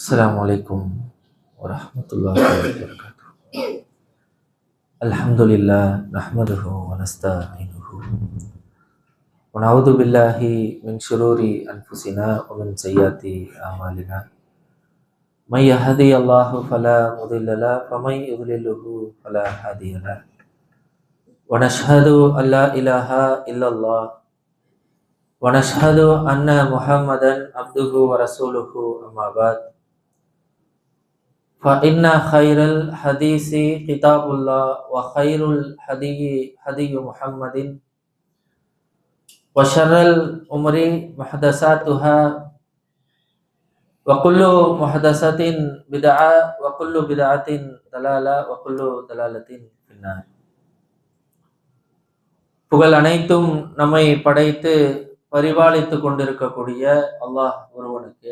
Assalamualaikum warahmatullahi wabarakatuh. Alhamdulillah nahmaduhu wa nasta'inuhu wa na'udzu billahi min syururi anfusina wa min sayyiati a'malina. May yahdihillahu fala mudilla lahu wa may yudlilhu fala hadiya lahu. Wa nashhadu an la ilaha illallah wa nashhadu anna Muhammadan abduhu wa rasuluhu amma ba'd. فإن خير الحديث كتاب الله وخير الهدي هدي محمد وشر الأمور محدثاتها وكل محدثة بدعة وكل بدعة ضلالة وكل ضلالة في النار. புகழ் அனைத்தும் நம்மை படைத்து பரிபாலித்துக் கொண்டிருக்கக்கூடிய அல்லாஹ் ஒருவனுக்கு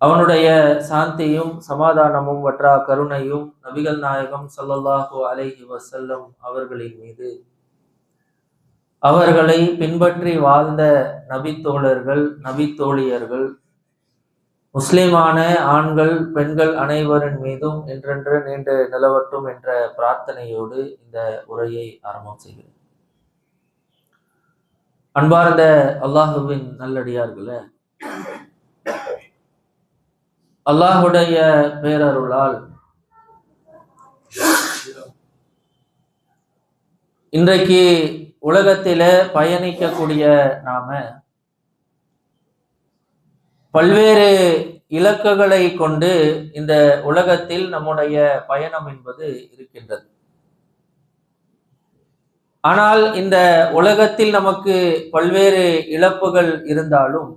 அவனுடைய சாந்தியும் சமாதானமும் வற்றா கருணையும் நபிகள் நாயகம் ஸல்லல்லாஹு அலைஹி வஸல்லம் அவர்களின் மீது, அவர்களை பின்பற்றி வாழ்ந்த நபித்தோழர்கள் நபித்தோழியர்கள் முஸ்லிமான ஆண்கள் பெண்கள் அனைவரின் மீதும் என்றென்று நீண்டு நிலவட்டும் என்ற பிரார்த்தனையோடு இந்த உரையை ஆரம்பம் செய்கிறேன். அன்பார்ந்த அல்லாஹுவின் நல்லடியார்களே, அல்லாஹுடைய பேரருளால் இன்றைக்கு உலகத்தில பயணிக்கக்கூடிய நாம பல்வேறு இலக்குகளை கொண்டு இந்த உலகத்தில் நம்முடைய பயணம் என்பது இருக்கின்றது. ஆனால் இந்த உலகத்தில் நமக்கு பல்வேறு இழப்புகள் இருந்தாலும்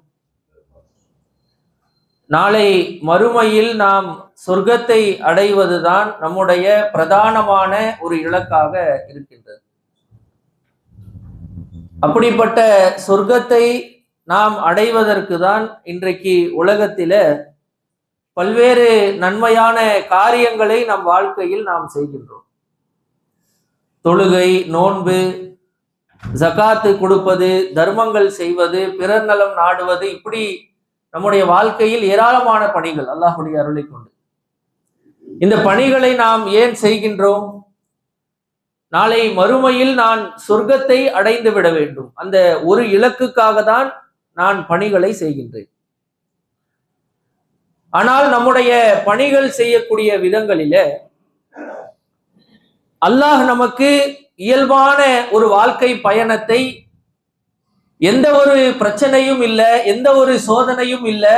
நாளை மறுமையில் நாம் சொர்க்கத்தை அடைவதுதான் நம்முடைய பிரதானமான ஒரு இலக்காக இருக்கின்றது. அப்படிப்பட்ட சொர்க்கத்தை நாம் அடைவதற்கு தான் இன்றைக்கு உலகத்தில பல்வேறு நன்மையான காரியங்களை நம் வாழ்க்கையில் நாம் செய்கின்றோம். தொழுகை, நோன்பு, ஜகாத்து கொடுப்பது, தர்மங்கள் செய்வது, பிறர் நலம் நாடுவது, இப்படி நம்முடைய வாழ்க்கையில் ஏராளமான பணிகள் அல்லாஹ்வுடைய அருளை கொண்டு. இந்த பணிகளை நாம் ஏன் செய்கின்றோம்? நாளை மறுமையில் நான் சொர்க்கத்தை அடைந்து விட வேண்டும், அந்த ஒரு இலக்குக்காக தான் நான் பணிகளை செய்கின்றேன். ஆனால் நம்முடைய பணிகள் செய்யக்கூடிய விதங்களில அல்லாஹ் நமக்கு இயல்பான ஒரு வாழ்க்கை பயணத்தை, எந்த ஒரு பிரச்சனையும் இல்லை, எந்த ஒரு சோதனையும் இல்லை,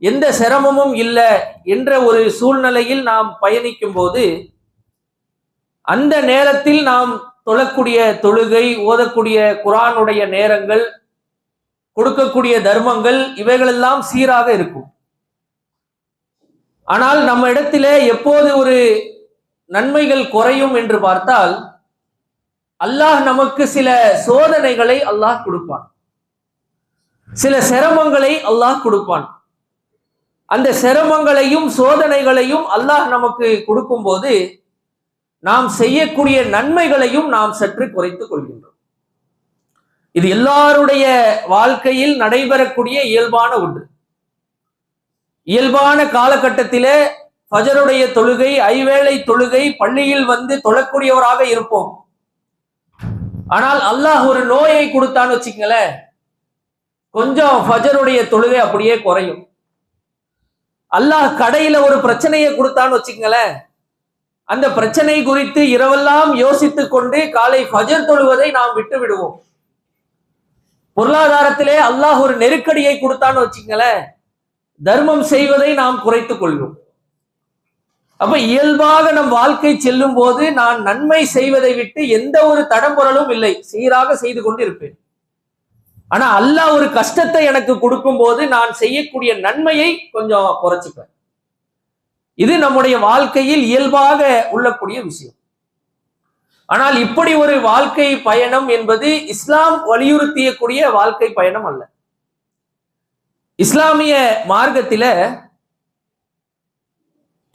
எந்த சிரமமும் இல்லை என்ற ஒரு சூழ்நிலையில் நாம் பயணிக்கும் போது அந்த நேரத்தில் நாம் தொழக்கூடிய தொழுகை, ஓதக்கூடிய குர்ஆனுடைய நேரங்கள், கொடுக்கக்கூடிய தர்மங்கள், இவைகளெல்லாம் சீராக இருக்கும். ஆனால் நம்ம இடத்திலே எப்போது ஒரு நன்மைகள் குறையும் என்று பார்த்தால் அல்லாஹ் நமக்கு சில சோதனைகளை அல்லாஹ் கொடுப்பான், சில சிரமங்களை அல்லாஹ் கொடுப்பான். அந்த சிரமங்களையும் சோதனைகளையும் அல்லாஹ் நமக்கு கொடுக்கும் போது நாம் செய்யக்கூடிய நன்மைகளையும் நாம் சற்று குறைத்துக் கொள்கின்றோம். இது எல்லாருடைய வாழ்க்கையில் நடைபெறக்கூடிய இயல்பான ஒன்று. இயல்பான காலகட்டத்திலே ஃபஜருடைய தொழுகை, ஐவேளை தொழுகை, பள்ளியில் வந்து தொழக்கூடியவராக இருப்போம். ஆனால் அல்லாஹ் ஒரு நோயை கொடுத்தான்னு வச்சுக்கங்களேன், கொஞ்சம் ஃபஜருடைய தொழுகை அப்படியே குறையும். அல்லாஹ் கடையில ஒரு பிரச்சனையை கொடுத்தான்னு வச்சுக்கங்களேன், அந்த பிரச்சனை குறித்து இரவெல்லாம் யோசித்துக் கொண்டு காலை ஃபஜர் தொழுவதை நாம் விட்டு விடுவோம். பொருளாதாரத்திலே அல்லாஹ் ஒரு நெருக்கடியை கொடுத்தான்னு வச்சுக்கங்களேன், தர்மம் செய்வதை நாம் குறைத்துக் கொள்வோம். அப்ப இயல்பாக நம் வாழ்க்கை செல்லும் போது நான் நன்மை செய்வதை விட்டு எந்த ஒரு தடம்புறலும் இல்லை, சீராக செய்து கொண்டு இருப்பேன். ஆனா அல்லாஹ் ஒரு கஷ்டத்தை எனக்கு கொடுக்கும் போது நான் செய்யக்கூடிய நன்மையை கொஞ்சம் குறைச்சிப்பேன். இது நம்முடைய வாழ்க்கையில் இயல்பாக உள்ளக்கூடிய விஷயம். ஆனால் இப்படி ஒரு வாழ்க்கை பயணம் என்பது இஸ்லாம் வலியுறுத்தியக்கூடிய வாழ்க்கை பயணம் அல்ல. இஸ்லாமிய மார்க்கத்தில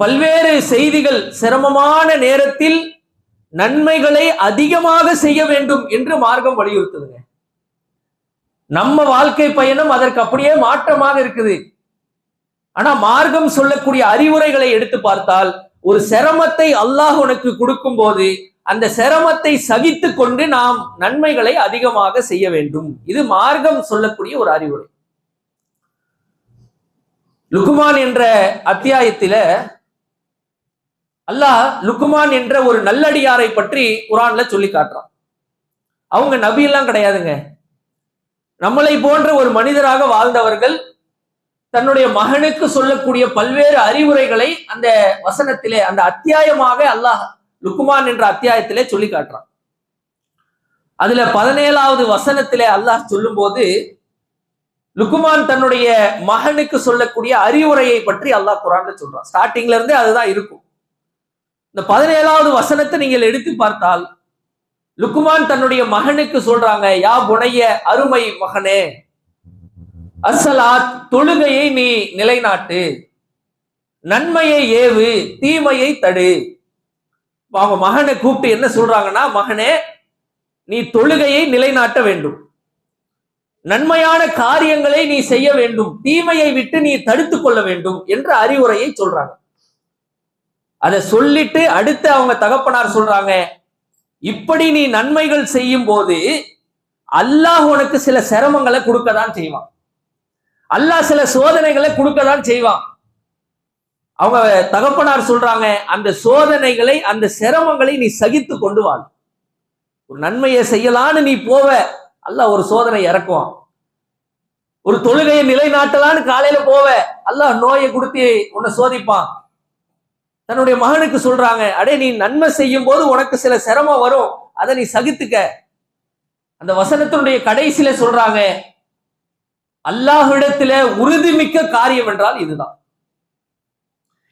பல்வேறு செய்திகள், சிரமமான நேரத்தில் நன்மைகளை அதிகமாக செய்ய வேண்டும் என்று மார்க்கம் வலியுறுத்துதுங்க. நம்ம வாழ்க்கை பயணம் அதற்கு அப்படியே மாற்றமாக இருக்குது. ஆனா மார்க்கம் சொல்லக்கூடிய அறிவுரைகளை எடுத்து பார்த்தால், ஒரு சிரமத்தை அல்லாஹ் உனக்கு கொடுக்கும் போது அந்த சிரமத்தை சகித்து கொண்டு நாம் நன்மைகளை அதிகமாக செய்ய வேண்டும். இது மார்க்கம் சொல்லக்கூடிய ஒரு அறிவுரை. லுக்மான் என்ற அத்தியாயத்தில அல்லாஹ் லுக்மான் என்ற ஒரு நல்லடியாரை பற்றி குர்ஆன்ல சொல்லி காட்டுறான். அவங்க நபி எல்லாம் கிடையாதுங்க. நம்மளை போன்ற ஒரு மனிதராக வாழ்ந்தவர்கள் தன்னுடைய மகனுக்கு சொல்லக்கூடிய பல்வேறு அறிவுரைகளை அந்த வசனத்திலே, அந்த அத்தியாயமாக அல்லாஹ் லுக்மான் என்ற அத்தியாயத்திலே சொல்லி காட்டுறான். அதுல 17வது வசனத்திலே அல்லாஹ் சொல்லும் போது லுக்மான் தன்னுடைய மகனுக்கு சொல்லக்கூடிய அறிவுரையை பற்றி அல்லாஹ் குர்ஆன்ல சொல்றான். ஸ்டார்டிங்ல இருந்தே அதுதான் இருக்கும். இந்த 17வது வசனத்தை நீங்கள் எடுத்து பார்த்தால் லுக்மான் தன்னுடைய மகனுக்கு சொல்றாங்க, யா புனைய, அருமை மகனே, அஸ்ஸலாத், தொழுகையை நீ நிலைநாட்டு, நன்மையை ஏவு, தீமையை தடு. அவங்க மகனை கூப்பிட்டு என்ன சொல்றாங்கன்னா, மகனே நீ தொழுகையை நிலைநாட்ட வேண்டும், நன்மையான காரியங்களை நீ செய்ய வேண்டும், தீமையை விட்டு நீ தடுத்து கொள்ள வேண்டும் என்ற அறிவுரையை சொல்றாங்க. அதை சொல்லிட்டு அடுத்து அவங்க தகப்பனார் சொல்றாங்க, இப்படி நீ நன்மைகள் செய்யும் போது அல்லாஹ் உனக்கு சில சிரமங்களை கொடுக்கதான் செய்வான், அல்லாஹ் சில சோதனைகளை கொடுக்கதான் செய்வான். அவங்க தகப்பனார் சொல்றாங்க, அந்த சோதனைகளை, அந்த சிரமங்களை நீ சகித்து கொண்டு வாழ். ஒரு நன்மையை செய்யலான்னு நீ போவ, அல்லாஹ் ஒரு சோதனை இறக்குவான். ஒரு தொழுகையை நிலைநாட்டலான்னு காலையில போவ, அல்லாஹ் நோயை கொடுத்து உன்னை சோதிப்பான். தன்னுடைய மகனுக்கு சொல்றாங்க, அடே நீ நன்மை செய்யும் போது உனக்கு சில சிரமம் வரும், அதை நீ சகித்துக்க. அந்த வசனத்தினுடைய கடைசியில சொல்றாங்க, அல்லாஹ்விடத்தில உறுதிமிக்க காரியம் என்றால் இதுதான்.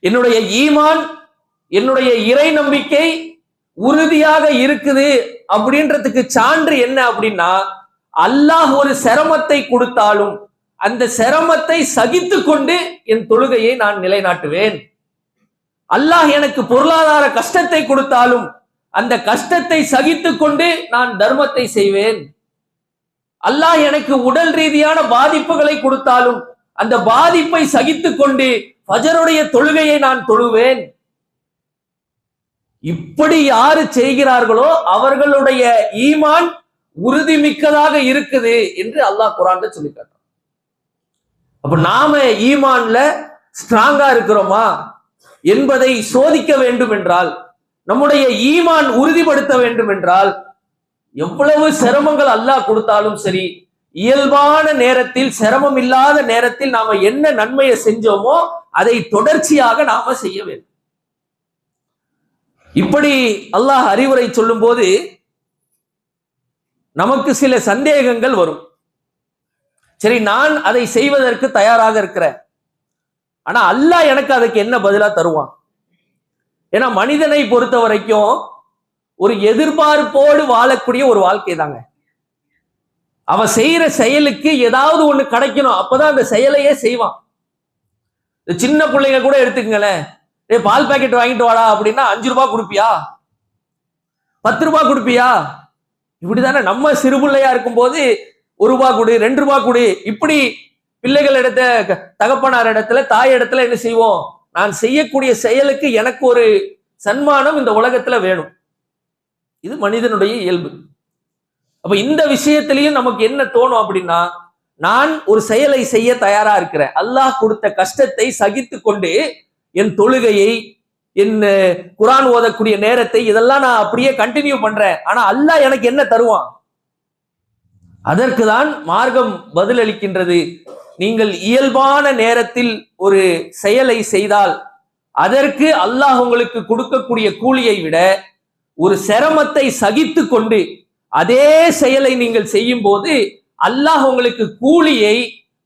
என்னுடைய ஈமான், என்னுடைய இறை நம்பிக்கை உறுதியாக இருக்குது அப்படின்றதுக்கு சான்று என்ன அப்படின்னா, அல்லாஹ் ஒரு சிரமத்தை கொடுத்தாலும் அந்த சிரமத்தை சகித்து கொண்டு என் தொழுகையை நான் நிலைநாட்டுவேன். அல்லாஹ் எனக்கு பொருளாதார கஷ்டத்தை கொடுத்தாலும் அந்த கஷ்டத்தை சகித்து கொண்டு நான் தர்மத்தை செய்வேன். அல்லாஹ் எனக்கு உடல் ரீதியான பாதிப்புகளை கொடுத்தாலும் அந்த பாதிப்பை சகித்து கொண்டு ஃபஜருடைய தொழுகையை நான் தொழுவேன். இப்படி யாரு செய்கிறார்களோ அவர்களுடைய ஈமான் உறுதிமிக்கதாக இருக்குது என்று அல்லாஹ் குர்ஆன்ல சொல்லி காட்டுறான். அப்ப நாம ஈமான்ல ஸ்ட்ராங்கா இருக்கிறோமா என்பதை சோதிக்க வேண்டும் என்றால், நம்முடைய ஈமான் உறுதிப்படுத்த வேண்டும் என்றால், எவ்வளவு சிரமங்கள் அல்லாஹ் கொடுத்தாலும் சரி, இயல்பான நேரத்தில், சிரமம் இல்லாத நேரத்தில் நாம என்ன நன்மையை செஞ்சோமோ அதை தொடர்ச்சியாக நாம செய்ய வேண்டும். இப்படி அல்லாஹ் அறிவுரை சொல்லும் போது நமக்கு சில சந்தேகங்கள் வரும். சரி, நான் அதை செய்வதற்கு தயாராக இருக்கிறேன், ஆனா அல்லாஹ் எனக்கு அதுக்கு என்ன பதிலா தருவான்? ஏன்னா மனிதனை பொறுத்த வரைக்கும் ஒரு எதிர்பார்ப்போடு வாழக்கூடிய ஒரு வாழ்க்கை தாங்க. அவன் செய்யற செயலுக்கு ஏதாவது ஒண்ணு கிடைக்கணும், அப்பதான் அந்த செயலையே செய்வான். சின்ன பிள்ளைங்க கூட எடுத்துக்கங்களேன், பால் பாக்கெட் வாங்கிட்டு வாடா அப்படின்னா 5 ரூபாய் கொடுப்பியா, 10 ரூபாய் கொடுப்பியா? இப்படிதானே நம்ம சிறு பிள்ளையா இருக்கும் போது 1 ரூபாய் கொடு, 2 ரூபாய் கொடு, இப்படி பிள்ளைகள் இடத்த, தகப்பனார் இடத்துல, தாய் இடத்துல என்ன செய்வோம்? நான் செய்யக்கூடிய செயலுக்கு எனக்கு ஒரு சன்மானம் இந்த உலகத்துல வேணும். இது மனிதனுடைய இயல்பு. அப்ப இந்த விஷயத்திலையும் நமக்கு என்ன தோணும் அப்படின்னா, நான் ஒரு செயலை செய்ய தயாரா இருக்கிறேன், அல்லாஹ் கொடுத்த கஷ்டத்தை சகித்து கொண்டு என் தொழுகையை, என் குர்ஆன் ஓதக்கூடிய நேரத்தை, இதெல்லாம் நான் அப்படியே கண்டினியூ பண்றேன். ஆனா அல்லாஹ் எனக்கு என்ன தருவான்? அதற்கு தான் மார்க்கம் பதிலளிக்கின்றது. நீங்கள் இயல்பான நேரத்தில் ஒரு செயலை செய்தால் அதற்கு அல்லாஹ் உங்களுக்கு கொடுக்கக்கூடிய கூலியை விட ஒரு சிரமத்தை சகித்து கொண்டு அதே செயலை நீங்கள் செய்யும் போது அல்லாஹ் உங்களுக்கு கூலியை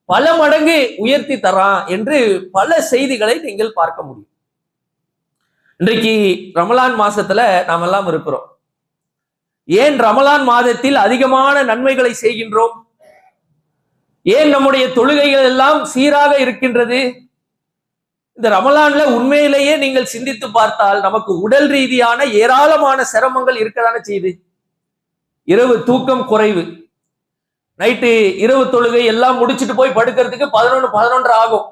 பல மடங்கு உயர்த்தி தரான் என்று பல செய்திகளை நீங்கள் பார்க்க முடியும். இன்றைக்கு ரமலான் மாசத்துல நாம் எல்லாம் இருக்கிறோம். ஏன் ரமலான் மாதத்தில் அதிகமான நன்மைகளை செய்கின்றோம்? ஏன் நம்முடைய தொழுகைகள் எல்லாம் சீராக இருக்கின்றது? இந்த ரமலான்ல உண்மையிலேயே நீங்கள் சிந்தித்து பார்த்தால் நமக்கு உடல் ரீதியான ஏராளமான சிரமங்கள் இருக்கதானே செய்யுது. இரவு தூக்கம் குறைவு, நைட்டு இரவு தொழுகை எல்லாம் முடிச்சுட்டு போய் படுக்கிறதுக்கு 11 ஆகும்.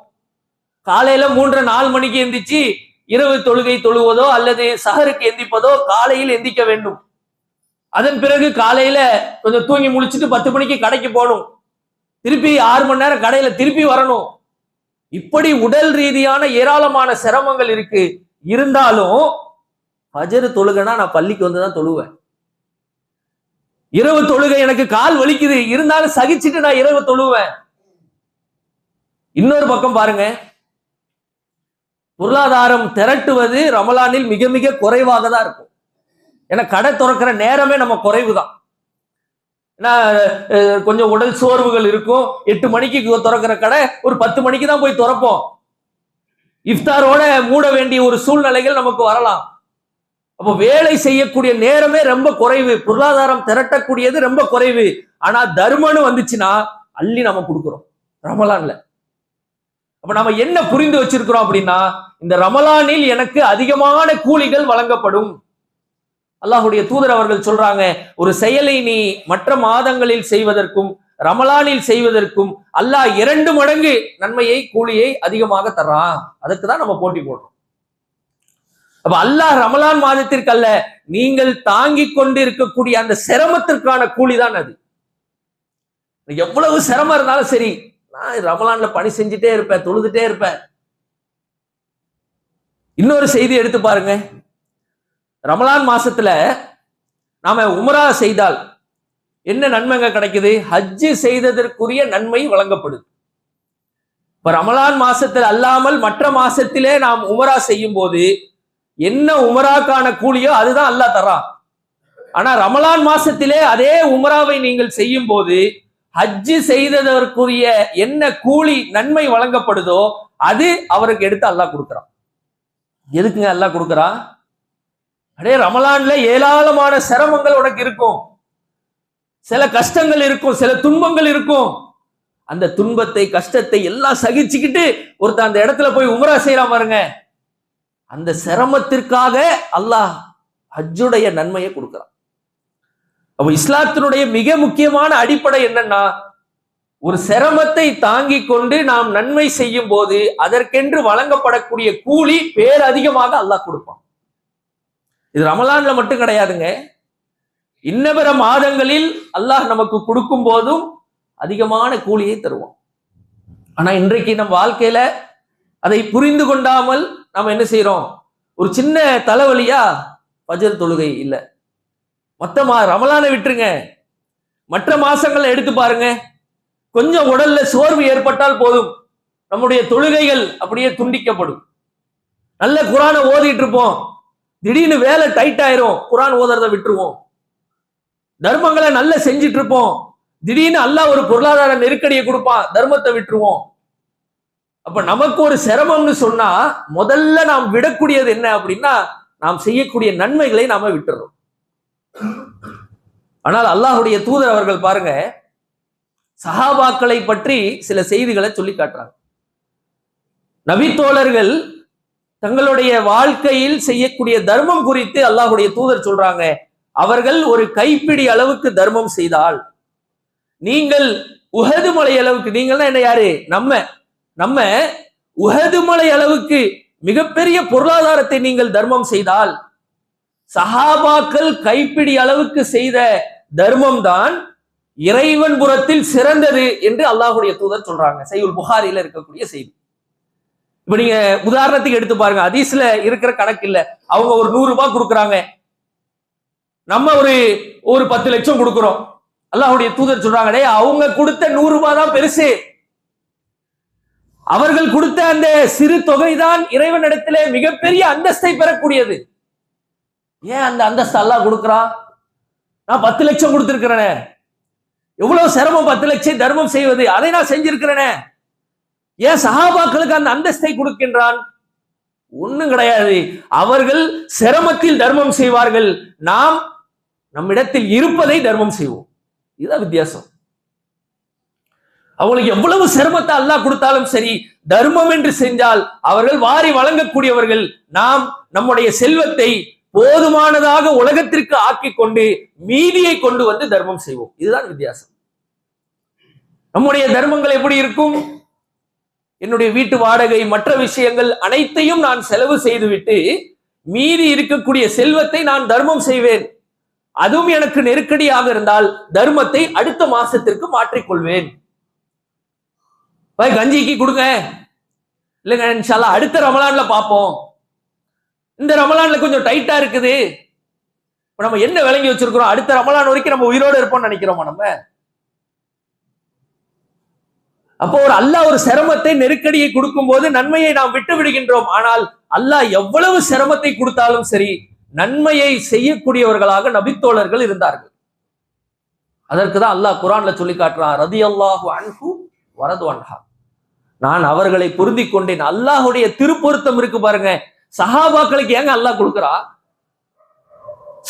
காலையில 3-4 மணிக்கு எந்திரிச்சு இரவு தொழுகை தொழுவதோ அல்லது சஹருக்கு எந்திப்பதோ காலையில் எந்திக்க வேண்டும். அதன் பிறகு காலையில கொஞ்சம் தூங்கி முழிச்சிட்டு 10 மணிக்கு கடைக்கு போகணும். திருப்பி 6 மணி நேரம் கடையில திருப்பி வரணும். இப்படி உடல் ரீதியான ஏராளமான சிரமங்கள் இருக்கு. இருந்தாலும் ஃபஜ்ர் தொழுகைனா நான் பள்ளிக்கு வந்துதான் தொழுவேன். இரவு தொழுகை எனக்கு கால் வலிக்குது, இருந்தாலும் சகிச்சுட்டு நான் இரவு தொழுவேன். இன்னொரு பக்கம் பாருங்க, பொருளாதாரம் திரட்டுவது ரமலானில் மிக மிக குறைவாக தான் இருக்கும். ஏன்னா கடை திறக்கிற நேரமே நம்ம குறைவு தான். ஏன்னா கொஞ்சம் உடல் சோர்வுகள் இருக்கும். 8 மணிக்கு திறக்கிற கடை ஒரு 10 மணிக்கு தான் போய் திறப்போம். இஃப்தாரோட மூட வேண்டிய ஒரு சூழ்நிலைகள் நமக்கு வரலாம். அப்போ வேலை செய்யக்கூடிய நேரமே ரொம்ப குறைவு, பொருளாதாரம் திரட்டக்கூடியது ரொம்ப குறைவு. ஆனா தர்மம்னு வந்துச்சுன்னா அள்ளி நம்ம கொடுக்கிறோம் ரமலான்ல. அப்ப நம்ம என்ன புரிந்து வச்சிருக்கிறோம் அப்படின்னா, இந்த ரமலானில் எனக்கு அதிகமான கூலிகள் வழங்கப்படும். அல்லாஹ்வுடைய தூதர் அவர்கள் சொல்றாங்க, ஒரு செயலை நீ மற்ற மாதங்களில் செய்வதற்கும் ரமலானில் செய்வதற்கும் அல்லாஹ் 2 மடங்கு நன்மையை கூலியை அதிகமாக தர்றான். அதுக்கு தான் நம்ம போட்டி போடுறோம். அப்ப அல்லாஹ் ரமலான் மாதத்திற்கு அல்ல, நீங்கள் தாங்கிக் கொண்டு இருக்கக்கூடிய அந்த சிரமத்திற்கான கூலி தான் அது. எவ்வளவு சிரமம் இருந்தாலும் சரி, நான் ரமலான்ல பணி செஞ்சுட்டே இருப்பேன், தொழுதுட்டே இருப்பேன். இன்னொரு செய்தி எடுத்து பாருங்க. ரமலான் மாசத்துல நாம உம்ரா செய்தால் என்ன நன்மைங்க கிடைக்குது? ஹஜ்ஜு செய்ததற்குரிய நன்மை வழங்கப்படுது. இப்ப ரமலான் மாசத்தில் அல்லாமல் மற்ற மாசத்திலே நாம் உம்ரா செய்யும் போது என்ன உம்ராக்கான கூலியோ அதுதான் அல்லாஹ் தர்றான். ஆனா ரமலான் மாசத்திலே அதே உம்ராவை நீங்கள் செய்யும் போது ஹஜ்ஜு செய்ததற்குரிய என்ன கூலி நன்மை வழங்கப்படுதோ அது அவருக்கு எடுத்து அல்லாஹ் கொடுக்கிறான். எதுக்குங்க அல்லாஹ் கொடுக்கிறான்? அடே ரமலான்ல ஏராளமான சிரமங்கள் உனக்கு இருக்கும், சில கஷ்டங்கள் இருக்கும், சில துன்பங்கள் இருக்கும். அந்த துன்பத்தை கஷ்டத்தை எல்லாம் சகிச்சுக்கிட்டு ஒருத்தர் அந்த இடத்துல போய் உம்ரா செய்யறான் பாருங்க, அந்த சிரமத்திற்காக அல்லாஹ் ஹஜ்ஜுடைய நன்மையை கொடுக்கிறான். அப்ப இஸ்லாத்தினுடைய மிக முக்கியமான அடிப்படை என்னன்னா, ஒரு சிரமத்தை தாங்கிக் கொண்டு நாம் நன்மை செய்யும் போது அதற்கென்று வழங்கப்படக்கூடிய கூலி பேரதிகமாக அல்லாஹ் கொடுப்பான். இது ரமலான்ல மட்டும் கிடையாதுங்க, இன்னபிற மாதங்களில் அல்லாஹ் நமக்கு கொடுக்கும் போதும் அதிகமான கூலியை தருவான். ஆனா இன்றைக்கு நம் வாழ்க்கையில அதை புரிந்து கொண்டாமல் நாம் என்ன செய்யறோம்? ஒரு சின்ன தலைவலியா ஃபஜ்ர் தொழுகை இல்ல. மொத்தமா ரமலானை விட்டுருங்க, மற்ற மாசங்களை எடுத்து பாருங்க, கொஞ்சம் உடல்ல சோர்வு ஏற்பட்டால் போதும் நம்முடைய தொழுகைகள் அப்படியே துண்டிக்கப்படும். நல்ல குரானை ஓதிட்டு இருப்போம், திடீர்னு வேலை டைட் ஆயிரும், குரான் ஓதுறதை விட்டுருவோம். தர்மங்களை நல்ல செஞ்சிட்டு இருப்போம், திடீர்னு அல்லாஹ் ஒரு பொருளாதார நெருக்கடியை கொடுப்பான், தர்மத்தை விட்டுருவோம். அப்ப நமக்கு ஒரு சிரமம்னு சொன்னா முதல்ல நாம் விடக்கூடியது என்ன அப்படின்னா, நாம் செய்யக்கூடிய நன்மைகளை நாம விட்டுறோம். ஆனால் அல்லாஹ்வுடைய தூதர் அவர்கள் பாருங்க, சஹாபாக்களை பற்றி சில செய்திகளை சொல்லி காட்டுறாங்க. நபித்தோழர்கள் தங்களுடைய வாழ்க்கையில் செய்யக்கூடிய தர்மம் குறித்து அல்லாஹ்வுடைய தூதர் சொல்றாங்க, அவர்கள் ஒரு கைப்பிடி அளவுக்கு தர்மம் செய்தால், நீங்கள் உஹது மலை அளவுக்கு, நீங்கள்னா என்ன யாரு? நம்ம உஹது மலை அளவுக்கு மிகப்பெரிய பொருளாதாரத்தை நீங்கள் தர்மம் செய்தால், சஹாபாக்கள் கைப்பிடி அளவுக்கு செய்த தர்மம் தான் இறைவன் புறத்தில் சிறந்தது என்று அல்லாஹ்வுடைய தூதர் சொல்றாங்க. சஹீஹுல் புகாரில இருக்கக்கூடிய செய்தி. இப்ப நீங்க உதாரணத்துக்கு எடுத்து பாருங்க, ஹதீஸ்ல இருக்கிற கணக்கு இல்ல. அவங்க ஒரு 100 ரூபாய் கொடுக்குறாங்க, நம்ம ஒரு 10 லட்சம் கொடுக்கிறோம். அல்லாஹ்வுடைய தூதர் சொல்றாங்க, டேய் அவங்க கொடுத்த 100 ரூபாய் தான் பெருசு, அவர்கள் கொடுத்த அந்த சிறு தொகைதான் இறைவனிடத்திலே மிகப்பெரிய அந்தஸ்தை பெறக்கூடியது. ஏன் அந்த அந்தஸ்து அல்லாஹ் கொடுக்கிறான்? நான் 10 லட்சம் கொடுத்திருக்கிறேனே, எவ்வளவு சிரமம் 10 லட்சம் தர்மம் செய்வது, அதை நான் செஞ்சிருக்கிறேனே. ஏன் சஹாபாக்களுக்கு அந்த அந்தஸ்தை கொடுக்கின்றான்? ஒண்ணும் கிடையாது, அவர்கள் சிரமத்தில் தர்மம் செய்வார்கள், நாம் நம்மிடத்தில் இருப்பதை தர்மம் செய்வோம். இதுதான் வித்தியாசம். அவங்களுக்கு எவ்வளவு சிரமத்தை அல்லாஹ் கொடுத்தாலும் சரி, தர்மம் என்று செஞ்சால் அவர்கள் வாரி வழங்கக்கூடியவர்கள். நாம் நம்முடைய செல்வத்தை போதுமானதாக உலகத்திற்கு ஆக்கி கொண்டு மீதியை கொண்டு வந்து தர்மம் செய்வோம். இதுதான் வித்தியாசம். நம்முடைய தர்மங்கள் எப்படி இருக்கும்? என்னுடைய வீட்டு வாடகை, மற்ற விஷயங்கள் அனைத்தையும் நான் செலவு செய்துவிட்டு மீதி இருக்கக்கூடிய செல்வத்தை நான் தர்மம் செய்வேன். அதுவும் எனக்கு நெருக்கடியாக இருந்தால் தர்மத்தை அடுத்த மாசத்திற்கு மாற்றிக்கொள்வேன். கஞ்சிக்கு கொடுங்க, இல்லைங்க இன்ஷால்லா அடுத்த ரமலான்ல பார்ப்போம், இந்த ரமலான்ல கொஞ்சம் டைட்டா இருக்குது, நம்ம என்ன விளங்கி வச்சிருக்கிறோம், அடுத்த ரமலான் வரைக்கும் நம்ம உயிரோடு இருப்போம்னு நினைக்கிறோமா நம்ம? அப்போ அல்லாஹ் ஒரு சிரமத்தை, நெருக்கடியை கொடுக்கும் போது நன்மையை நாம் விட்டு விடுகின்றோம். ஆனால் அல்லாஹ் எவ்வளவு சிரமத்தை கொடுத்தாலும் சரி, நன்மையை செய்யக்கூடியவர்களாக நபித்தோழர்கள் இருந்தார்கள். அதற்குதான் அல்லாஹ் குர்ஆன்ல சொல்லி காட்டுறான், ரதியல்லாஹு அன்ஹு வரது அன்ஹா, நான் அவர்களை பொருந்தி கொண்டேன். அல்லாஹுடைய திருப்பொருத்தம் இருக்கு பாருங்க. சஹாபாக்களுக்கு ஏங்க அல்லாஹ் கொடுக்கிறா?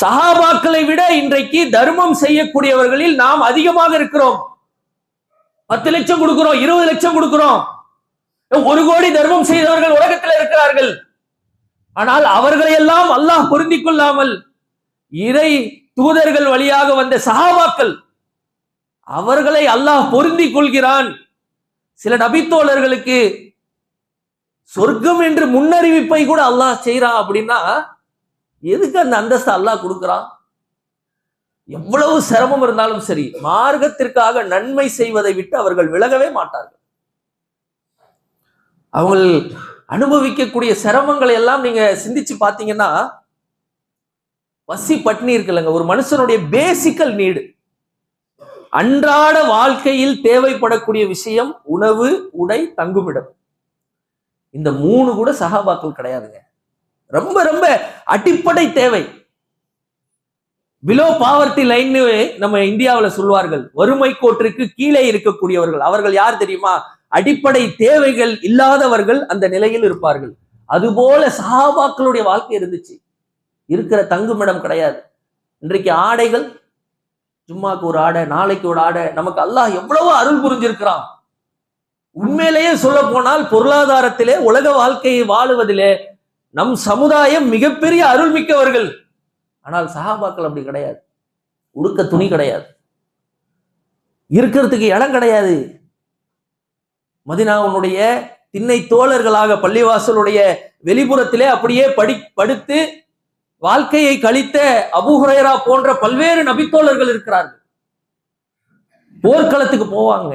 சஹாபாக்களை விட இன்றைக்கு தர்மம் செய்யக்கூடியவர்களில் நாம் அதிகமாக இருக்கிறோம். 10 லட்சம் கொடுக்கிறோம், 20 லட்சம் கொடுக்கிறோம். 1 கோடி தர்மம் செய்தவர்கள் உலகத்தில் இருக்கிறார்கள். ஆனால் அவர்களை எல்லாம் அல்லாஹ் பொருந்திக் கொள்ளாமல் இறை தூதர்கள் வழியாக வந்த சஹாபாக்கள், அவர்களை அல்லாஹ் பொருந்திக் கொள்கிறான். சில நபித்தோழர்களுக்கு சொர்க்கம் என்று முன்னறிவிப்பை கூட அல்லாஹ் செய்யறான். அப்படின்னா எதுக்கு அந்த அந்தஸ்து அல்லாஹ் கொடுக்கிறான்? எவ்வளவு சிரமம் இருந்தாலும் சரி, மார்க்கத்திற்காக நன்மை செய்வதை விட்டு அவர்கள் விலகவே மாட்டார்கள். அவங்க அனுபவிக்கக்கூடிய சிரமங்களை எல்லாம் நீங்க சிந்திச்சு பார்த்தீங்கன்னா, பசி பட்னி இருக்குல்லங்க, ஒரு மனுஷனுடைய பேசிக்கல் நீடு, அன்றாட வாழ்க்கையில் தேவைப்படக்கூடிய விஷயம் உணவு, உடை, தங்குமிடம். இந்த 3 கூட சஹாபாக்கள் கிடையாதுங்க. ரொம்ப ரொம்ப அடிப்படை தேவை. பிலோ பாவர்ட்டி லைன் நம்ம இந்தியாவில் சொல்வார்கள், வறுமை கோட்டிற்கு கீழே இருக்கக்கூடியவர்கள். அவர்கள் யார் தெரியுமா? அடிப்படை தேவைகள் இல்லாதவர்கள் அந்த நிலையில் இருப்பார்கள். அதுபோல சஹாபாக்களுடைய வாழ்க்கை இருந்துச்சு. இருக்கிற தங்குமிடம் கிடையாது. இன்றைக்கு ஆடைகள், ஜும்மாக்கு ஒரு ஆடை, நாளைக்கு ஒரு ஆடை. நமக்கு அல்லாஹ் எவ்வளவு அருள் புரிஞ்சிருக்கிறான். உண்மையிலேயே சொல்ல போனால் பொருளாதாரத்திலே, உலக வாழ்க்கையை வாழுவதிலே நம் சமுதாயம் மிகப்பெரிய அருள் மிக்கவர்கள். ஆனால் சஹாபாக்கள் அப்படி கிடையாது. உடுக்க துணி கிடையாது, இருக்கிறதுக்கு இடம் கிடையாது. மதீனாவுடைய திண்ணை தோழர்களாக பள்ளிவாசலுடைய வெளிப்புறத்திலே அப்படியே படுத்து வாழ்க்கையை கழித்த அபூ ஹுரைரா போன்ற பல்வேறு நபித்தோழர்கள் இருக்கிறார்கள். போர்க்களத்துக்கு போவாங்க.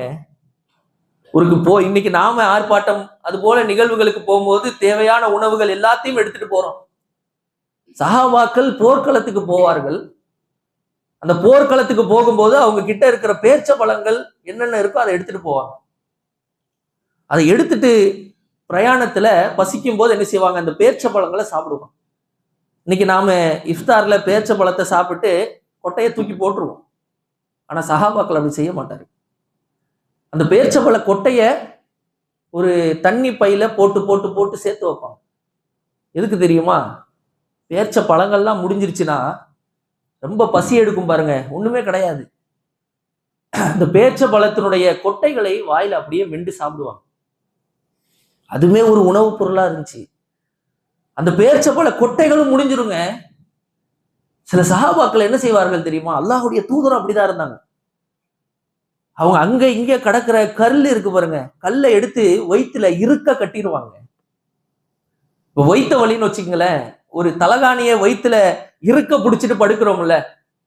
இன்னைக்கு நாம ஆர்ப்பாட்டம் அது போல நிகழ்வுகளுக்கு போகும்போது தேவையான உணவுகள் எல்லாத்தையும் எடுத்துட்டு போறோம். சஹாபாக்கள் போர்க்களத்துக்கு போவார்கள். அந்த போர்க்களத்துக்கு போகும்போது அவங்க கிட்ட இருக்கிற பேர்ச்ச பழங்கள் என்னென்ன இருக்கோ அதை எடுத்துட்டு போவாங்க. அதை எடுத்துட்டு பிரயாணத்துல பசிக்கும் போது என்ன செய்வாங்க? அந்த பேர்ச்ச பழங்களை சாப்பிடுவாங்க. இன்னைக்கு நாம இஃப்தார்ல பேர்ச்ச பழத்தை சாப்பிட்டு கொட்டையை தூக்கி போட்டுருவோம். ஆனா சஹாபாக்கள் அப்படி செய்ய மாட்டாரு. அந்த பேர்ச்சம்பழ கொட்டைய ஒரு தண்ணி பையில போட்டு போட்டு போட்டு சேர்த்து வைப்பாங்க. எதுக்கு தெரியுமா? பேர்ச்ச பழங்கள்லாம் முடிஞ்சிருச்சுன்னா ரொம்ப பசி எடுக்கும் பாருங்க, ஒண்ணுமே கிடையாது. அந்த பேர்ச்ச பழத்தினுடைய கொட்டைகளை வாயில அப்படியே மெண்டு சாப்பிடுவாங்க. அதுமே ஒரு உணவுப் பொருளா இருந்துச்சு. அந்த பேர்ச்ச பழ கொட்டைகளும் முடிஞ்சிருங்க. சில சஹாபாக்கள் என்ன செய்வார்கள் தெரியுமா? அல்லாஹ்வுடைய தூதரும் அப்படிதான் இருந்தாங்க. அவங்க அங்க இங்க கடக்கிற கல் இருக்கு பாருங்க, கல்லை எடுத்து வயிற்றுல இருக்க கட்டிடுவாங்க. இப்ப வயிற்ற வலின்னு வச்சுக்கங்களேன், ஒரு தலகாணிய வயிற்றுல இருக்க பிடிச்சிட்டு படுக்கிறோம்ல,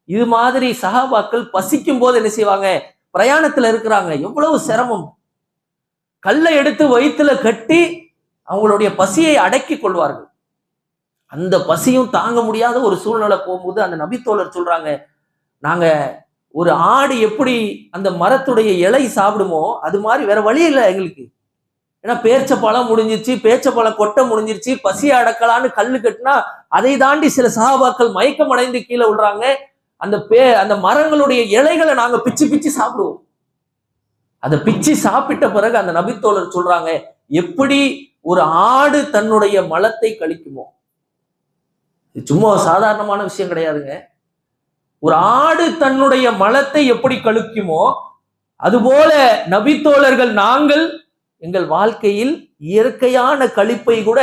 இது மாதிரி சஹாபாக்கள் பசிக்கும் போது என்ன செய்வாங்க? பிரயாணத்துல இருக்கிறாங்க, எவ்வளவு சிரமம். கல்லை எடுத்து வயிற்றுல கட்டி அவங்களுடைய பசியை அடக்கி கொள்வார்கள். அந்த பசியும் தாங்க முடியாத ஒரு சூழ்நிலை போகும்போது அந்த நபித்தோழர் சொல்றாங்க, நாங்க ஒரு ஆடு எப்படி அந்த மரத்துடைய இலை சாப்பிடுமோ அது மாதிரி வேற வழி இல்லை எங்களுக்கு. ஏன்னா பேர்ச்ச பழம் முடிஞ்சிருச்சு, பேர்ச்ச பழம் கொட்டை முடிஞ்சிருச்சு, பசியை அடக்கலான்னு கல்லு கட்டினா அதை தாண்டி சில சஹாபாக்கள் மயக்கம் அடைந்து கீழே விடுறாங்க. அந்த மரங்களுடைய இலைகளை நாங்க பிச்சு பிச்சு சாப்பிடுவோம். அதை பிச்சு சாப்பிட்ட பிறகு அந்த நபித்தோழர் சொல்றாங்க, எப்படி ஒரு ஆடு தன்னுடைய மலத்தை கழிக்குமோ, சும்மா சாதாரணமான விஷயம் கிடையாதுங்க. ஒரு ஆடு தன்னுடைய மலத்தை எப்படி கழிக்குமோ அதுபோல நபித்தோழர்கள் நாங்கள் எங்கள் வாழ்க்கையில் இயற்கையான கழிப்பை கூட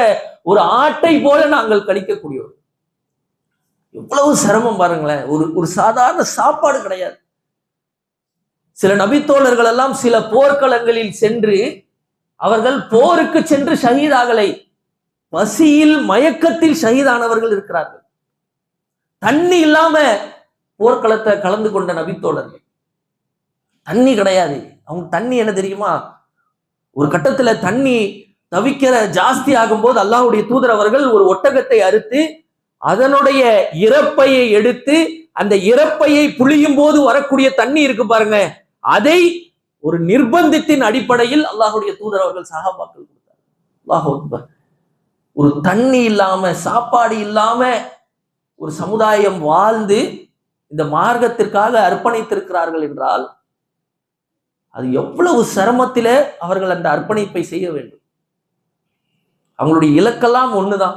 ஒரு ஆட்டை போல நாங்கள் கழிக்கக்கூடியவர். எவ்வளவு சிரமம் பாருங்களேன். ஒரு சாதாரண சாப்பாடு கிடையாது. சில நபித்தோழர்கள் எல்லாம் சில போர்க்களங்களில் சென்று அவர்கள் போருக்கு சென்று ஷஹீதாகலை, பசியில் மயக்கத்தில் ஷஹீதானவர்கள் இருக்கிறார்கள். தண்ணி இல்லாம போர்க்களத்தை கலந்து கொண்ட நபித்தோழர்கள். தண்ணி கிடையாது. அவங்க தண்ணி என்ன தெரியுமா, ஒரு கட்டத்துல தண்ணி தவிக்கிற ஜாஸ்தி ஆகும் போது அல்லாஹ்வுடைய தூதர் அவர்கள் ஒரு ஒட்டகத்தை அறுத்து அதனுடைய இறப்பையை எடுத்து அந்த இறப்பையை புளியும் போது வரக்கூடிய தண்ணி இருக்கு பாருங்க, அதை ஒரு நிர்பந்தத்தின் அடிப்படையில் அல்லாஹ்வுடைய தூதர் அவர்கள் சஹாபாக்கள் கொடுத்தார். அல்லாஹ் அக்பர். ஒரு தண்ணி இல்லாம சாப்பாடு இல்லாம ஒரு சமுதாயம் வாழ்ந்து இந்த மார்க்கத்திற்காக அர்ப்பணித்திருக்கிறார்கள் என்றால் அது எவ்வளவு சிரமத்தில அவர்கள் அந்த அர்ப்பணிப்பை செய்ய வேண்டும். அவங்களுடைய இலக்கெல்லாம் ஒண்ணுதான்.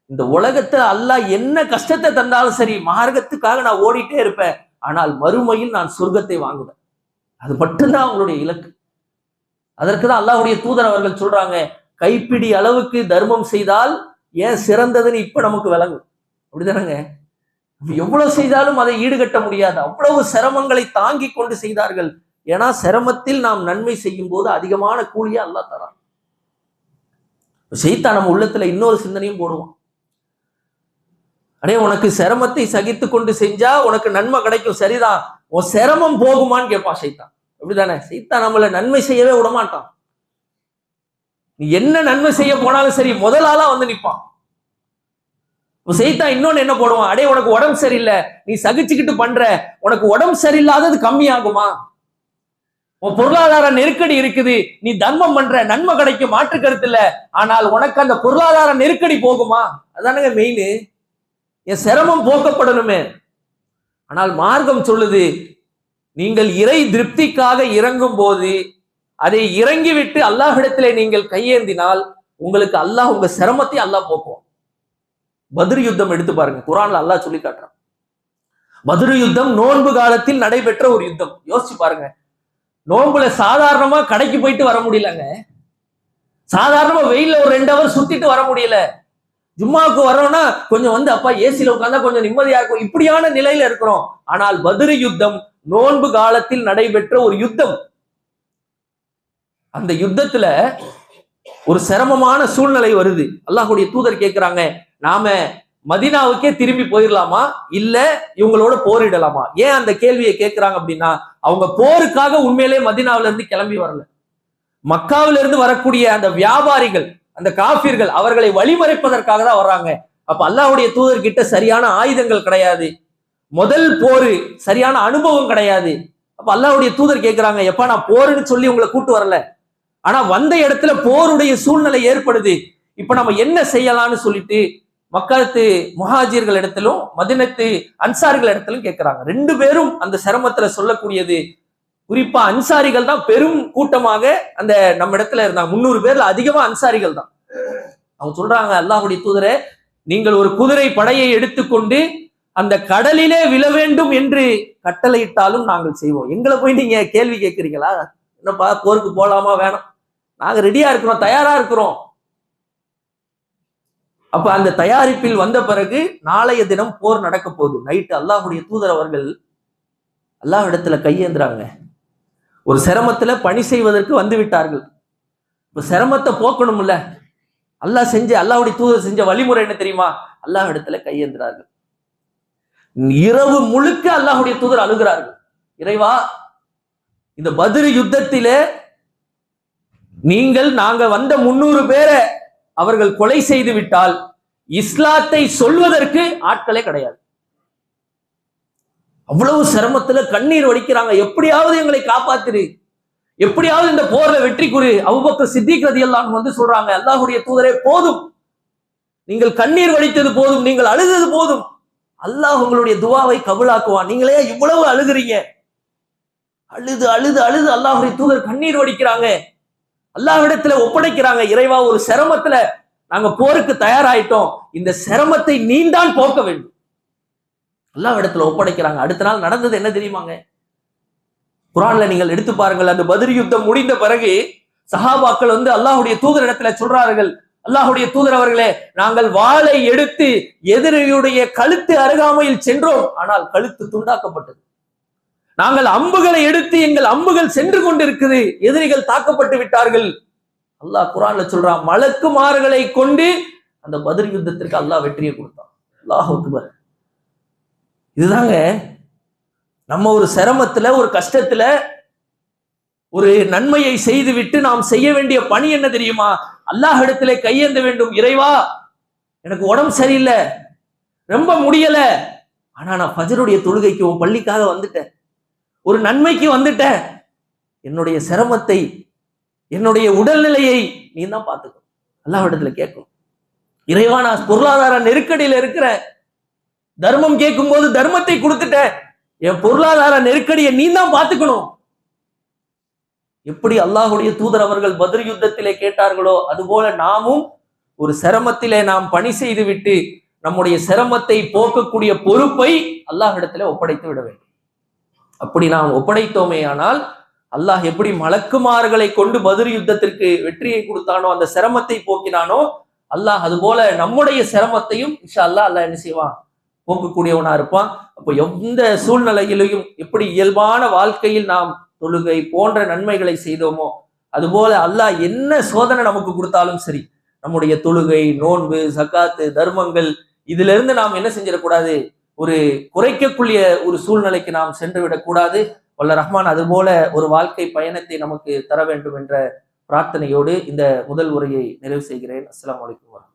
இந்த உலகத்துல அல்லாஹ் என்ன கஷ்டத்தை தந்தாலும் சரி, மார்க்கத்துக்காக நான் ஓடிட்டே இருப்பேன், ஆனால் மறுமையில் நான் சொர்க்கத்தை வாங்குவேன். அது மட்டும்தான் அவங்களுடைய இலக்கு. அதற்குதான் அல்லாஹ்வுடைய தூதர் அவர்கள் சொல்றாங்க, கைப்பிடி அளவுக்கு தர்மம் செய்தால் ஏன் சிறந்ததுன்னு இப்ப நமக்கு விளங்கும். அப்படிதானங்க? எவ்வளவு செய்தாலும் அதை ஈடுகட்ட முடியாது. அவ்வளவு சிரமங்களை தாங்கி கொண்டு செய்தார்கள். ஏன்னா சிரமத்தில் நாம் நன்மை செய்யும் போது அதிகமான கூலியா அல்லாஹ் தரான். ஷைத்தான் நம்ம உள்ளத்துல இன்னொரு சிந்தனையும் போடுவான். அடே, உனக்கு சிரமத்தை சகித்து கொண்டு செஞ்சா உனக்கு நன்மை கிடைக்கும், சரிதான், உன் சிரமம் போகுமான்னு கேட்பான் ஷைத்தான். அப்படிதானே? ஷைத்தான் நம்மள நன்மை செய்யவே விடமாட்டான். நீ என்ன நன்மை செய்ய போனாலும் சரி முதல் ஆளா வந்து நிற்பான். ஷைத்தான் இன்னொன்னு என்ன போடுவான், அடே உனக்கு உடம்பு சரியில்லை, நீ சகிச்சுக்கிட்டு பண்ற, உனக்கு உடம்பு சரியில்லாதது கம்மியாகுமா, உன் பொருளாதார நெருக்கடி இருக்குது, நீ தர்மம் பண்ற, நன்மை கிடைக்கும், மாற்று கருத்து இல்ல, ஆனால் உனக்கு அந்த பொருளாதார நெருக்கடி போகுமா, அதானுங்க மெயின். என் சிரமம் போக்கப்படணுமே. ஆனால் மார்க்கம் சொல்லுது, நீங்கள் இறை திருப்திக்காக இறங்கும் போது அதை இறங்கிவிட்டு அல்லாஹ்விடத்திலே நீங்கள் கையேந்தினால் உங்களுக்கு அல்லாஹ் உங்க சிரமத்தை அல்லாஹ் போக்குவான். பத்ர் யுத்தம் எடுத்து பாருங்க, குர்ஆன்ல அல்லாஹ் சொல்லி காட்டுறான். பத்ர் யுத்தம் நோன்பு காலத்தில் நடைபெற்ற ஒரு யுத்தம். யோசிச்சு பாருங்க, நோன்புல சாதாரணமா கடைக்கு போயிட்டு வர முடியலங்க, சாதாரணமா வெயில்ல ஒரு 2 ஹவர் சுத்திட்டு வர முடியல, ஜும்மாவுக்கு வரோம்னா கொஞ்சம் வந்து அப்பா ஏசில உட்கார்ந்தா கொஞ்சம் நிம்மதியா இருக்கும், இப்படியான நிலையில இருக்கிறோம். ஆனால் பத்ர் யுத்தம் நோன்பு காலத்தில் நடைபெற்ற ஒரு யுத்தம். அந்த யுத்தத்துல ஒரு சிரமமான சூழ்நிலை வருது. அல்லாஹ்வுடைய தூதர் கேட்கிறாங்க, நாம மதீனாவுக்கே திரும்பி போயிடலாமா இல்ல இவங்களோட போரிடலாமா? ஏன் அந்த கேள்வியை கேட்கிறாங்க அப்படின்னா, அவங்க போருக்காக உண்மையிலே மதீனாவில இருந்து கிளம்பி வரல. மக்காவில இருந்து வரக்கூடிய அந்த வியாபாரிகள், அந்த காஃபிர்கள், அவர்களை வழிமறைப்பதற்காக தான் வர்றாங்க. அப்ப அல்லாஹ்வுடைய தூதர் கிட்ட சரியான ஆயுதங்கள் கிடையாது, முதல் போரு சரியான அனுபவம் கிடையாது. அப்ப அல்லாஹ்வுடைய தூதர் கேட்கிறாங்க, எப்ப நான் போருன்னு சொல்லி உங்களை கூட்டு வரல, ஆனா வந்த இடத்துல போருடைய சூழ்நிலை ஏற்படுது, இப்ப நம்ம என்ன செய்யலாம்னு சொல்லிட்டு மக்களுக்கு முஹாஜிர்கள் இடத்திலும் மதீனத்து அன்சாரிகள் இடத்திலும் கேட்கிறாங்க. 2 பேரும் அந்த சிரமத்துல சொல்லக்கூடியது, குறிப்பா அன்சாரிகள் தான் பெரும் கூட்டமாக அந்த நம்ம இடத்துல இருந்தாங்க. 300 பேர்ல அதிகமா அன்சாரிகள் தான். அவங்க சொல்றாங்க, அல்லாஹ்வுடைய தூதரே, நீங்கள் ஒரு குதிரை படையை எடுத்துக்கொண்டு அந்த கடலிலே விழ வேண்டும் என்று கட்டளையிட்டாலும் நாங்கள் செய்வோம். எங்களை போய் நீங்க கேள்வி கேட்கிறீங்களா? என்னப்பா போருக்கு போலாமா வேணாம், நாங்க ரெடியா இருக்கிறோம், தயாரா இருக்கிறோம். அப்ப அந்த தயாரிப்பில் வந்த பிறகு நாளைய தினம் போர் நடக்க போகுது. நைட்டு அல்லாஹ்வுடைய தூதர் அவர்கள் அல்லாஹ் இடத்துல கையேந்துறாங்க. ஒரு சிரமத்துல பணி செய்வதற்கு வந்து விட்டார்கள். இப்ப சிரமத்தை போக்கணும்ல, அல்லாஹ்வுடைய தூதர் செஞ்ச வழிமுறை என்ன தெரியுமா? அல்லாஹ் இடத்துல கையேந்துறார்கள். இரவு முழுக்க அல்லாஹ்வுடைய தூதர் அழுகிறார்கள், இறைவா, இந்த பத்ர் யுத்தத்திலே நாங்க வந்த 300 பேரை அவர்கள் கொலை செய்து விட்டால் இஸ்லாத்தை சொல்வதற்கு ஆட்களே கிடையாது. அவ்வளவு சிரமத்துல கண்ணீர் வடிக்கிறாங்க, எப்படியாவது எங்களை காப்பாத்திரு, எப்படியாவது இந்த போர்ல வெற்றி குரு. அபூபக்கர் சித்திக் ரலியல்லாஹு அன்ஹு வந்து சொல்றாங்க, அல்லாஹ்வுடைய தூதரே, போதும், நீங்கள் கண்ணீர் வடித்தது போதும், நீங்கள் அழுதது போதும், அல்லாஹ் உங்களுடைய துவாவை கபூலாக்குவான், நீங்களே இவ்வளவு அழுகிறீங்க. அழுது அழுது அழுது அல்லாஹ்வுடைய தூதர் கண்ணீர் வடிக்கிறாங்க, அல்லாஹ்விடத்துல ஒப்படைக்கிறாங்க, இறைவா, ஒரு சிரமத்துல நாங்க போருக்கு தயாராயிட்டோம், இந்த சிரமத்தை நீதான் போக்க வேண்டும். அல்லாஹ்விடத்துல ஒப்படைக்கிறாங்க. அடுத்த நாள் நடந்தது என்ன தெரியுமாங்க? குர்ஆன்ல நீங்கள் எடுத்து பாருங்கள். அந்த பத்ர் யுத்தம் முடிந்த பிறகு சஹாபாக்கள் வந்து அல்லாஹ்வுடைய தூதர் இடத்துல சொல்றார்கள், அல்லாஹ்வுடைய தூதர் அவர்களே, நாங்கள் வாளை எடுத்து எதிரியுடைய கழுத்து அருகாமையில் சென்றோம், ஆனால் கழுத்து துண்டாக்கப்பட்டது. நாங்கள் அம்புகளை எடுத்து எங்கள் அம்புகள் சென்று கொண்டிருக்குது, எதிரிகள் தாக்கப்பட்டு விட்டார்கள். அல்லாஹ் குர்ஆன்ல சொல்றான், மலக்குமார்களை கொண்டு அந்த பத்ர் யுத்தத்திற்கு அல்லாஹ் வெற்றியை கொடுத்தான். அல்லாஹ் அக்பர். இதுதாங்க நம்ம ஒரு சிரமத்துல, ஒரு கஷ்டத்துல, ஒரு நன்மையை செய்துவிட்டு நாம் செய்ய வேண்டிய பணி என்ன தெரியுமா? அல்லாஹ் இடத்திலே கையேந்த வேண்டும். இறைவா, எனக்கு உடம்பு சரியில்லை, ரொம்ப முடியல, ஆனா நான் ஃபஜ்ருடைய தொழுகைக்கு உன் பள்ளிக்காக வந்துட்டேன், ஒரு நன்மைக்கு வந்துட்டேன், என்னுடைய சிரமத்தை, என்னுடைய உடல்நிலையை நீ தான் பார்த்துக்கணும். அல்லாஹ் இடத்துல கேட்கும். இறைவா, நான் பொருளாதார நெருக்கடியில இருக்கிறேன், தர்மம் கேட்கும் போது தர்மத்தை கொடுத்துட்டேன், என் பொருளாதார நெருக்கடியை நீ தான் பார்த்துக்கணும். எப்படி அல்லாஹுடைய தூதர் அவர்கள் பத்ர் யுத்தத்திலே கேட்டார்களோ அதுபோல நாமும் ஒரு சிரமத்திலே நாம் பணி செய்து விட்டு நம்முடைய சிரமத்தை போக்கக்கூடிய பொறுப்பை அல்லாஹ்விடத்திலே ஒப்படைத்து விட வேண்டும். அப்படி நாம் ஒப்படைத்தோமே ஆனால் அல்லாஹ் எப்படி மலக்குமார்களை கொண்டு பத்ர் யுத்தத்திற்கு வெற்றியை கொடுத்தானோ, அந்த சிரமத்தை போக்கினானோ, அல்லாஹ் அதுபோல நம்முடைய சிரமத்தையும் இன்ஷா அல்லாஹ் அல்லாஹ் என்ன செய்வான்? போக்கக்கூடியவனா இருப்பான். அப்போ எந்த சூழ்நிலையிலையும் எப்படி இயல்பான வாழ்க்கையில் நாம் தொழுகை போன்ற நன்மைகளை செய்தோமோ அதுபோல அல்லாஹ் என்ன சோதனை நமக்கு கொடுத்தாலும் சரி, நம்முடைய தொழுகை, நோன்பு, ஜகாத்து, தர்மங்கள், இதுல இருந்து நாம் என்ன செஞ்சிடக்கூடாது? ஒரு குறைக்கக்கூடிய ஒரு சூழ்நிலைக்கு நாம் சென்று விடக்கூடாது. வல்ல ரஹ்மான் அதுபோல ஒரு வாழ்க்கை பயணத்தை நமக்கு தர வேண்டும் என்ற பிரார்த்தனையோடு இந்த முதல் உரையை நிறைவு செய்கிறேன். அஸ்ஸலாமு அலைக்கும்.